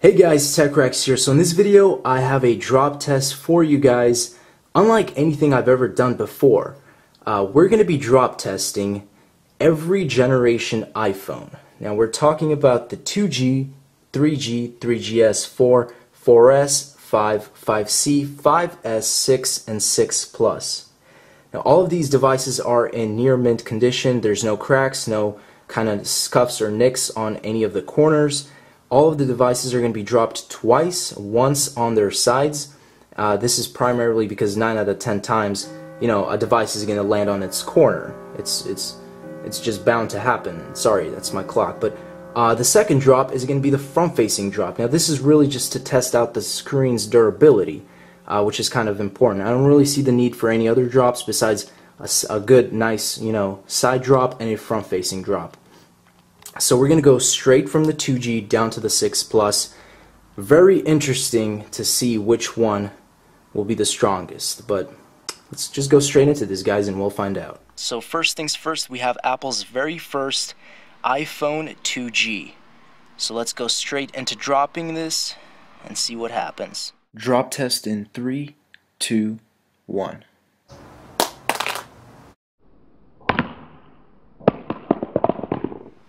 Hey guys, TechRex here. So in this video, I have a drop test for you guys. Unlike anything I've ever done before, we're going to be drop testing every generation iPhone. Now we're talking about the 2G, 3G, 3GS, 4, 4S, 5, 5C, 5S, 6, and 6 Plus. Now all of these devices are in near mint condition. There's no cracks, no kind of scuffs or nicks on any of the corners. All of the devices are going to be dropped twice, once on their sides. This is primarily because 9 out of 10 times, a device is going to land on its corner. It's just bound to happen. Sorry, that's my clock. But the second drop is going to be the front-facing drop. Now this is really just to test out the screen's durability, which is kind of important. I don't really see the need for any other drops besides a good, nice, side drop and a front-facing drop. So we're going to go straight from the 2G down to the 6 Plus. Very interesting to see which one will be the strongest. But let's just go straight into this, guys, and we'll find out. So first things first, we have Apple's very first iPhone 2G. So let's go straight into dropping this and see what happens. Drop test in 3, 2, 1.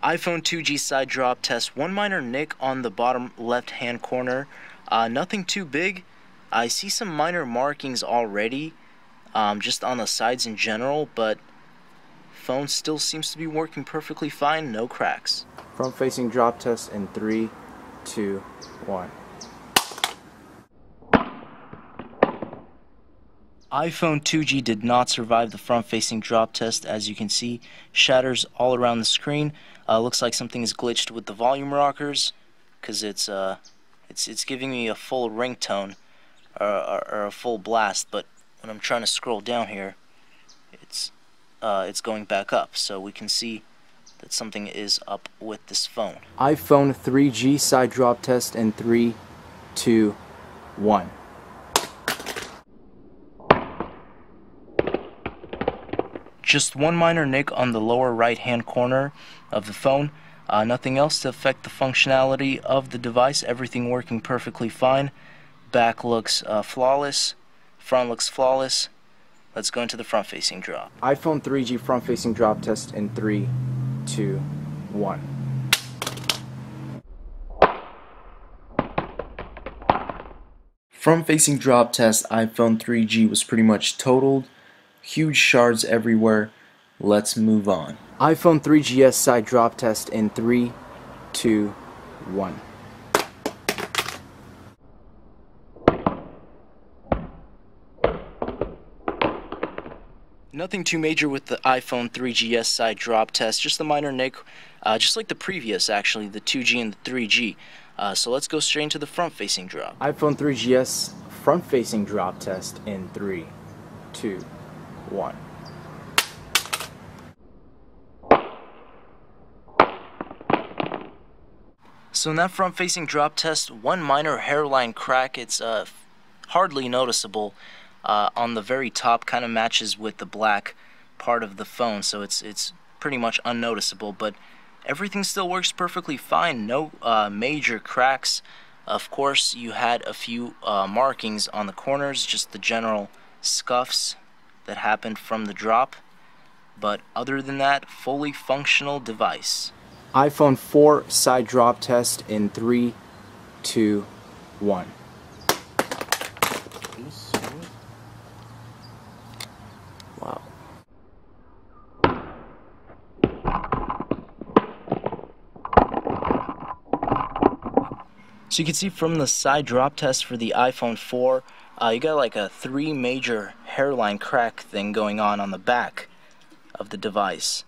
iPhone 2G side drop test. One minor nick on the bottom left hand corner. Nothing too big. I see some minor markings already, just on the sides in general, but phone still seems to be working perfectly fine. No cracks. Front facing drop test in 3, 2, 1. iPhone 2G did not survive the front-facing drop test. As you can see, shatters all around the screen. Looks like something is glitched with the volume rockers, because it's giving me a full ringtone or a full blast. But when I'm trying to scroll down here, it's going back up. So we can see that something is up with this phone. iPhone 3G side drop test in 3, 2, 1. Just one minor nick on the lower right hand corner of the phone. Nothing else to affect the functionality of the device. Everything working perfectly fine. Back looks flawless. Front looks flawless. Let's go into the front facing drop. iPhone 3G front facing drop test in 3, 2, 1. Front facing drop test iPhone 3G was pretty much totaled. Huge shards everywhere. Let's move on. iPhone 3GS side drop test in 3, 2, 1. Nothing too major with the iPhone 3GS side drop test, just a minor nick, just like the previous actually, the 2G and the 3G. So let's go straight into the front facing drop. iPhone 3GS front facing drop test in 3, 2, 1. So in that front-facing drop test, one minor hairline crack. It's hardly noticeable on the very top. Kind of matches with the black part of the phone, so it's pretty much unnoticeable. But everything still works perfectly fine. No major cracks. Of course, you had a few markings on the corners, just the general scuffs that happened from the drop, but other than that, fully functional device. iPhone 4 side drop test in 3, 2, 1. Wow. So you can see from the side drop test for the iPhone 4, you got like a 3 major hairline crack thing going on the back of the device.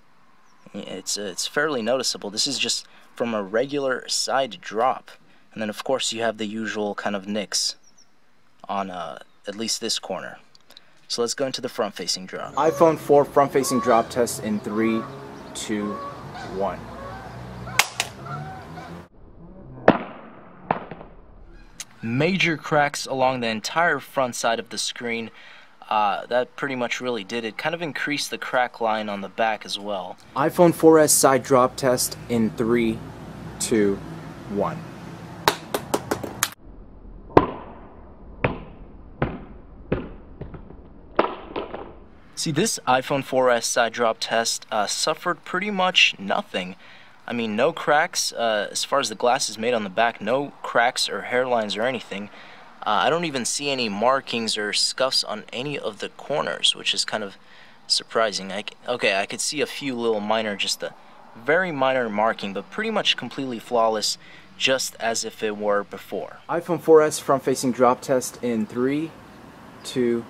It's fairly noticeable. This is just from a regular side drop. And then of course you have the usual kind of nicks on at least this corner. So let's go into the front facing drop. iPhone 4 front facing drop test in 3, 2, 1. Major cracks along the entire front side of the screen. That pretty much really did it. Kind of increased the crack line on the back as well. iPhone 4S side drop test in 3, 2, 1. See, this iPhone 4S side drop test suffered pretty much nothing. I mean, no cracks, as far as the glass is made on the back, no cracks or hairlines or anything. I don't even see any markings or scuffs on any of the corners, which is kind of surprising. Okay, I could see a few little minor, just a very minor marking, but pretty much completely flawless, just as if it were before. iPhone 4S front-facing drop test in 3, 2,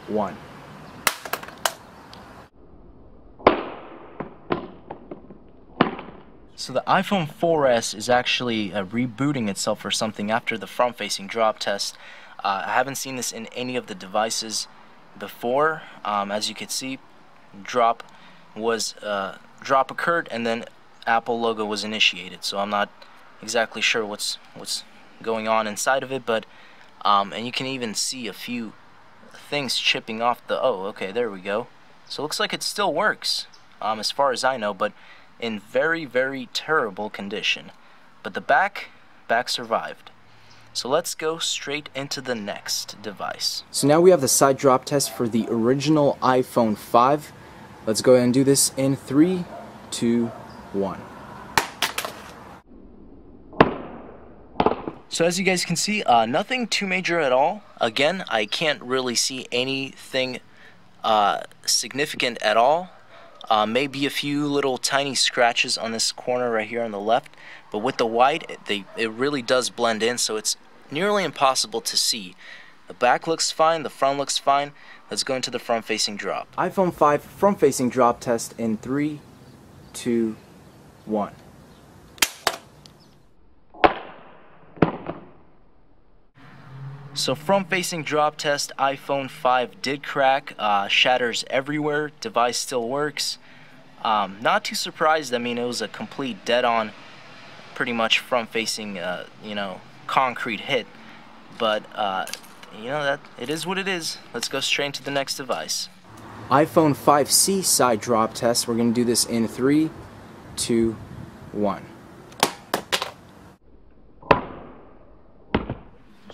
1. So the iPhone 4S is actually rebooting itself or something after the front-facing drop test. I haven't seen this in any of the devices before. As you can see, drop occurred and then Apple logo was initiated. So I'm not exactly sure what's going on inside of it, but and you can even see a few things chipping off the. Oh, okay, there we go. So it looks like it still works, as far as I know, but in very, very terrible condition. But the back survived. So let's go straight into the next device. So now we have the side drop test for the original iPhone 5. Let's go ahead and do this in 3, 2, 1. So as you guys can see, nothing too major at all. Again, I can't really see anything significant at all. Maybe a few little tiny scratches on this corner right here on the left, but with the white, it really does blend in, so it's nearly impossible to see. The back looks fine, the front looks fine. Let's go into the front-facing drop. iPhone 5 front-facing drop test in 3, 2, 1. So front-facing drop test, iPhone 5 did crack, shatters everywhere, device still works. Not too surprised. I mean, it was a complete dead-on, pretty much front-facing, concrete hit. But, that it is what it is. Let's go straight into the next device. iPhone 5C side drop test. We're going to do this in 3, 2, 1.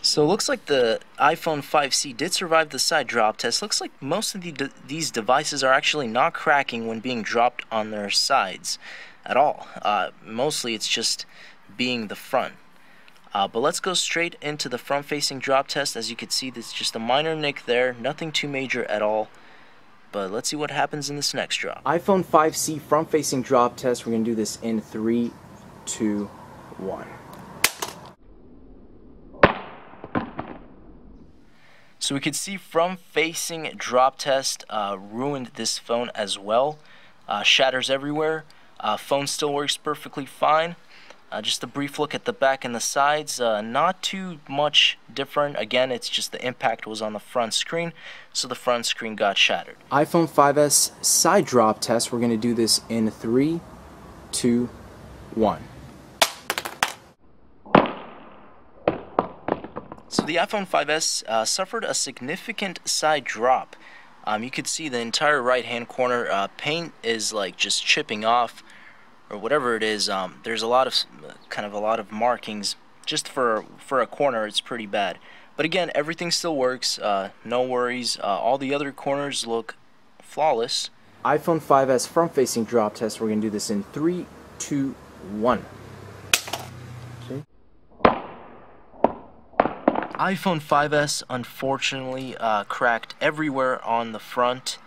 So it looks like the iPhone 5C did survive the side drop test. Looks like most of these devices are actually not cracking when being dropped on their sides at all. Mostly it's just being the front. But let's go straight into the front-facing drop test. As you can see, there's just a minor nick there, nothing too major at all. But let's see what happens in this next drop. iPhone 5C front-facing drop test. We're going to do this in 3, 2, 1. So we could see front-facing drop test ruined this phone as well. Shatters everywhere. Phone still works perfectly fine. Just a brief look at the back and the sides. Not too much different. Again, it's just the impact was on the front screen, so the front screen got shattered. iPhone 5S side drop test. We're going to do this in 3, 2, 1. So the iPhone 5S suffered a significant side drop. You could see the entire right-hand corner paint is like just chipping off, or whatever it is. There's a lot of markings just for a corner. It's pretty bad. But again, everything still works. No worries. All the other corners look flawless. iPhone 5S front-facing drop test. We're going to do this in 3, 2, 1. iPhone 5S unfortunately cracked everywhere on the front.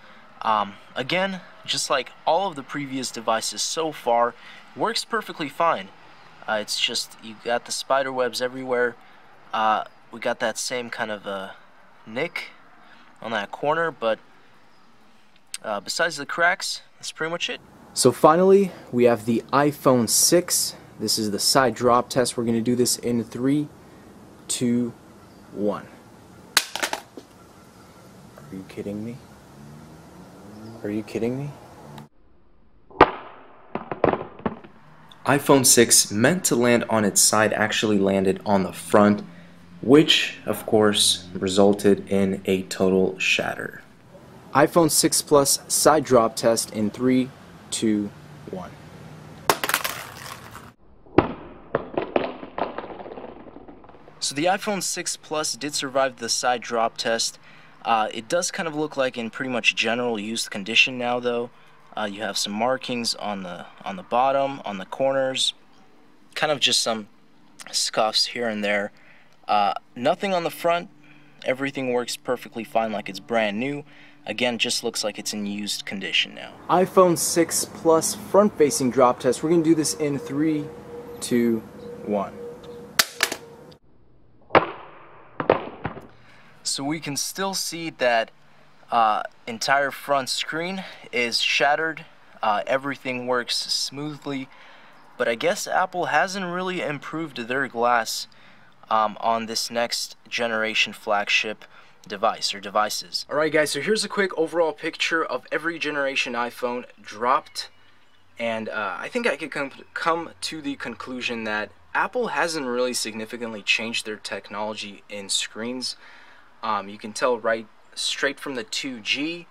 Again, just like all of the previous devices so far, works perfectly fine. It's just you got the spider webs everywhere. We got that same kind of nick on that corner, but besides the cracks, that's pretty much it. So finally, we have the iPhone 6. This is the side drop test. We're going to do this in 3, 2, 1. Are you kidding me? Are you kidding me? iPhone 6 meant to land on its side actually landed on the front, which of course resulted in a total shatter. iPhone 6 Plus side drop test in 3, 2, 1. So the iPhone 6 Plus did survive the side drop test. It does kind of look like in pretty much general used condition now, though. You have some markings on the bottom, on the corners, kind of just some scuffs here and there. Nothing on the front. Everything works perfectly fine, like it's brand new. Again, just looks like it's in used condition now. iPhone 6 Plus front-facing drop test. We're going to do this in 3, 2, 1. So we can still see that entire front screen is shattered. Everything works smoothly, but I guess Apple hasn't really improved their glass on this next generation flagship device or devices. Alright guys, so here's a quick overall picture of every generation iPhone dropped, and I think I could come to the conclusion that Apple hasn't really significantly changed their technology in screens. You can tell right straight from the 2G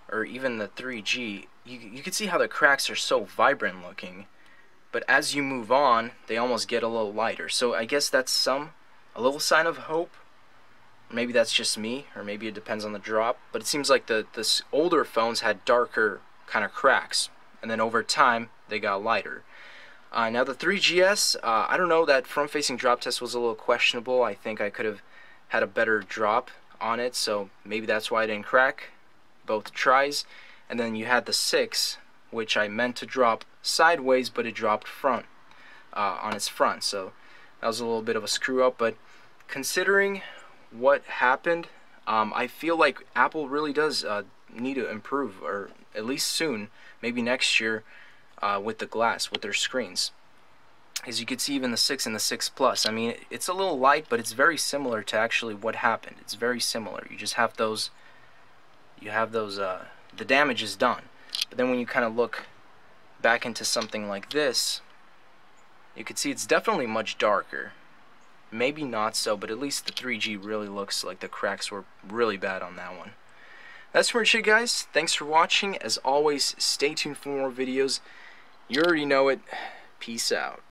or even the 3G, you can see how the cracks are so vibrant looking, but as you move on they almost get a little lighter. So I guess that's a little sign of hope. Maybe that's just me, or maybe it depends on the drop, but it seems like the older phones had darker kind of cracks, and then over time they got lighter. Now the 3GS, I don't know, that front-facing drop test was a little questionable. I think I could have had a better drop on it, so maybe that's why it didn't crack both tries. And then you had the 6, which I meant to drop sideways, but it dropped front on its front, so that was a little bit of a screw up. But considering what happened, I feel like Apple really does need to improve, or at least soon, maybe next year, with the glass, with their screens. As you can see, even the 6 and the 6 Plus, I mean, it's a little light, but it's very similar to actually what happened. It's very similar. You just have those, the damage is done. But then when you kind of look back into something like this, you can see it's definitely much darker. Maybe not so, but at least the 3G really looks like the cracks were really bad on that one. That's pretty much it, guys. Thanks for watching. As always, stay tuned for more videos. You already know it. Peace out.